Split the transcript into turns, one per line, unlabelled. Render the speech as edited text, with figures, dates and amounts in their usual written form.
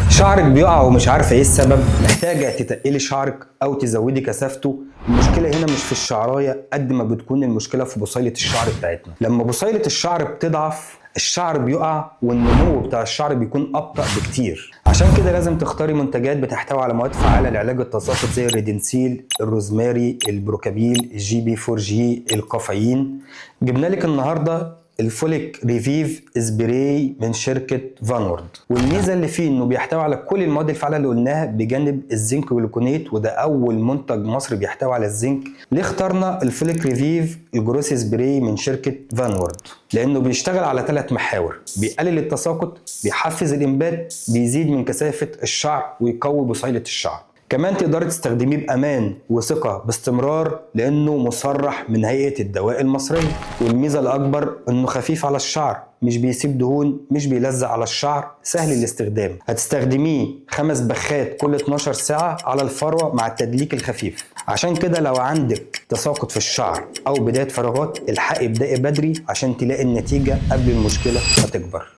شعرك بيقع ومش عارفه ايه السبب، محتاجه تتقلي شعرك او تزودي كثافته. المشكله هنا مش في الشعرايه قد ما بتكون المشكله في بصيله الشعر بتاعتنا. لما بصيله الشعر بتضعف الشعر بيقع والنمو بتاع الشعر بيكون ابطأ بكتير. عشان كده لازم تختاري منتجات بتحتوي على مواد فعاله لعلاج التساقط زي الريدنسيل، الروزماري، البروكابيل، الجي بي 4 جي، الكافيين. جبنا لك النهارده الفوليك ريفيف سبراي من شركه فانورد، والميزه اللي فيه انه بيحتوي على كل المواد الفعاله اللي قلناها بجانب الزنك والجلوكونات، وده اول منتج مصري بيحتوي على الزنك. ليه اخترنا الفوليك ريفيف الجروس سبراي من شركه فانورد؟ لانه بيشتغل على 3 محاور: بيقلل التساقط، بيحفز الانبات، بيزيد من كثافه الشعر، ويقوي بصيله الشعر. كمان تقدري تستخدميه بأمان وثقة باستمرار لأنه مصرح من هيئة الدواء المصرية. والميزة الأكبر إنه خفيف على الشعر، مش بيسيب دهون، مش بيلزق على الشعر، سهل الاستخدام. هتستخدميه 5 بخات كل 12 ساعة على الفروة مع التدليك الخفيف. عشان كده لو عندك تساقط في الشعر أو بداية فراغات، الحقي ابدأي بدري عشان تلاقي النتيجة قبل المشكلة ما تكبر.